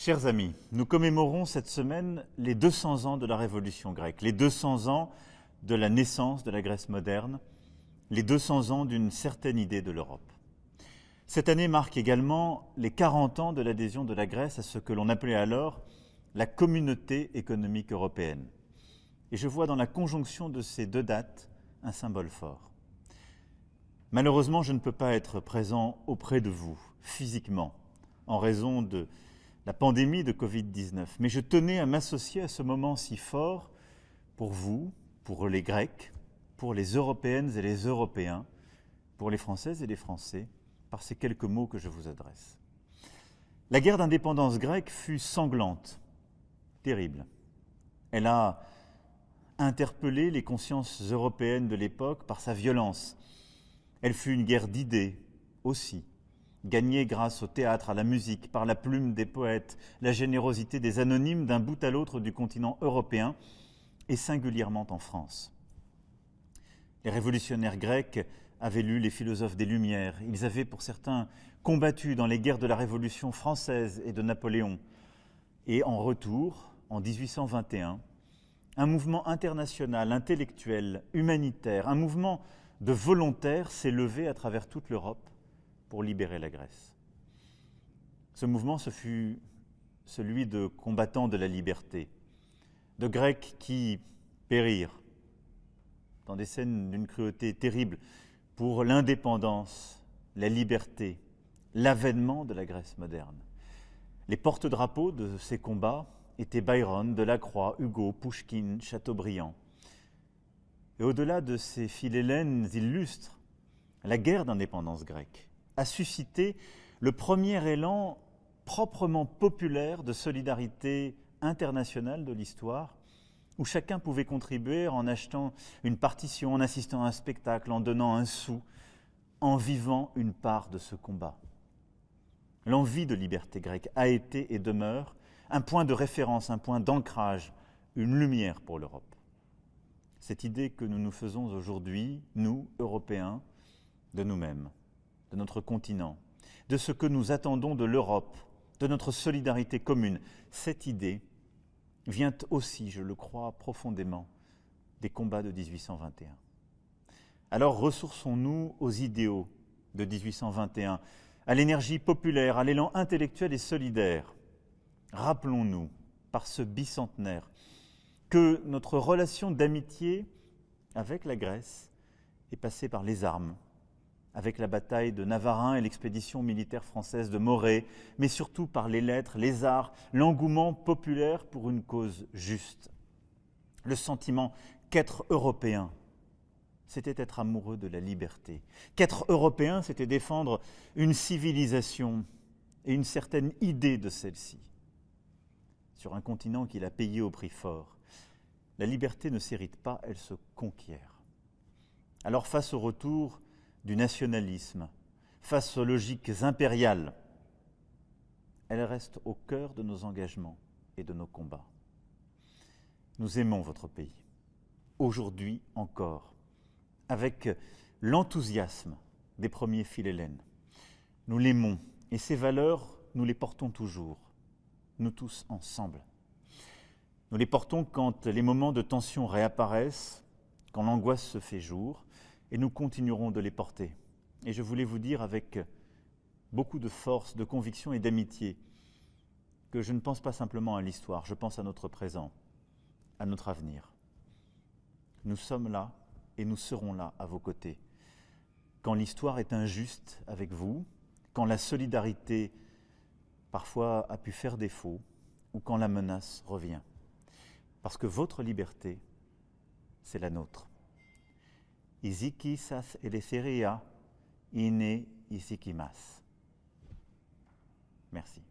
Chers amis, nous commémorons cette semaine les 200 ans de la Révolution grecque, les 200 ans de la naissance de la Grèce moderne, les 200 ans d'une certaine idée de l'Europe. Cette année marque également les 40 ans de l'adhésion de la Grèce à ce que l'on appelait alors la Communauté économique européenne. Et je vois dans la conjonction de ces deux dates un symbole fort. Malheureusement, je ne peux pas être présent auprès de vous, physiquement, en raison de la pandémie de Covid-19. Mais je tenais à m'associer à ce moment si fort pour vous, pour les Grecs, pour les Européennes et les Européens, pour les Françaises et les Français, par ces quelques mots que je vous adresse. La guerre d'indépendance grecque fut sanglante, terrible. Elle a interpellé les consciences européennes de l'époque par sa violence. Elle fut une guerre d'idées aussi, gagnée grâce au théâtre, à la musique, par la plume des poètes, la générosité des anonymes d'un bout à l'autre du continent européen et singulièrement en France. Les révolutionnaires grecs avaient lu les philosophes des Lumières. Ils avaient, pour certains, combattu dans les guerres de la Révolution française et de Napoléon. Et en retour, en 1821, un mouvement international, intellectuel, humanitaire, un mouvement de volontaires s'est levé à travers toute l'Europe pour libérer la Grèce. Ce mouvement, ce fut celui de combattants de la liberté, de Grecs qui périrent dans des scènes d'une cruauté terrible pour l'indépendance, la liberté, l'avènement de la Grèce moderne. Les porte-drapeaux de ces combats étaient Byron, Delacroix, Hugo, Pouchkine, Chateaubriand. Et au-delà de ces philhellènes illustres, la guerre d'indépendance grecque a suscité le premier élan proprement populaire de solidarité internationale de l'histoire, où chacun pouvait contribuer en achetant une partition, en assistant à un spectacle, en donnant un sou, en vivant une part de ce combat. L'envie de liberté grecque a été et demeure un point de référence, un point d'ancrage, une lumière pour l'Europe. Cette idée que nous nous faisons aujourd'hui, nous, Européens, de nous-mêmes, de notre continent, de ce que nous attendons de l'Europe, de notre solidarité commune, cette idée vient aussi, je le crois profondément, des combats de 1821. Alors ressourçons-nous aux idéaux de 1821, à l'énergie populaire, à l'élan intellectuel et solidaire. Rappelons-nous, par ce bicentenaire, que notre relation d'amitié avec la Grèce est passée par les armes, avec la bataille de Navarin et l'expédition militaire française de Morée, mais surtout par les lettres, les arts, l'engouement populaire pour une cause juste. Le sentiment qu'être européen, c'était être amoureux de la liberté. Qu'être européen, c'était défendre une civilisation et une certaine idée de celle-ci. Sur un continent qu'il a payé au prix fort. La liberté ne s'hérite pas, elle se conquiert. Alors face au retour du nationalisme, face aux logiques impériales, elle reste au cœur de nos engagements et de nos combats. Nous aimons votre pays, aujourd'hui encore, avec l'enthousiasme des premiers philhellènes. Nous l'aimons et ses valeurs, nous les portons toujours, nous tous ensemble. Nous les portons quand les moments de tension réapparaissent, quand l'angoisse se fait jour, et nous continuerons de les porter. Et je voulais vous dire avec beaucoup de force, de conviction et d'amitié que je ne pense pas simplement à l'histoire, je pense à notre présent, à notre avenir. Nous sommes là et nous serons là à vos côtés. Quand l'histoire est injuste avec vous, quand la solidarité parfois a pu faire défaut, ou quand la menace revient. Parce que votre liberté, c'est la nôtre. Isikisas eletheria, ine isikimas. Merci.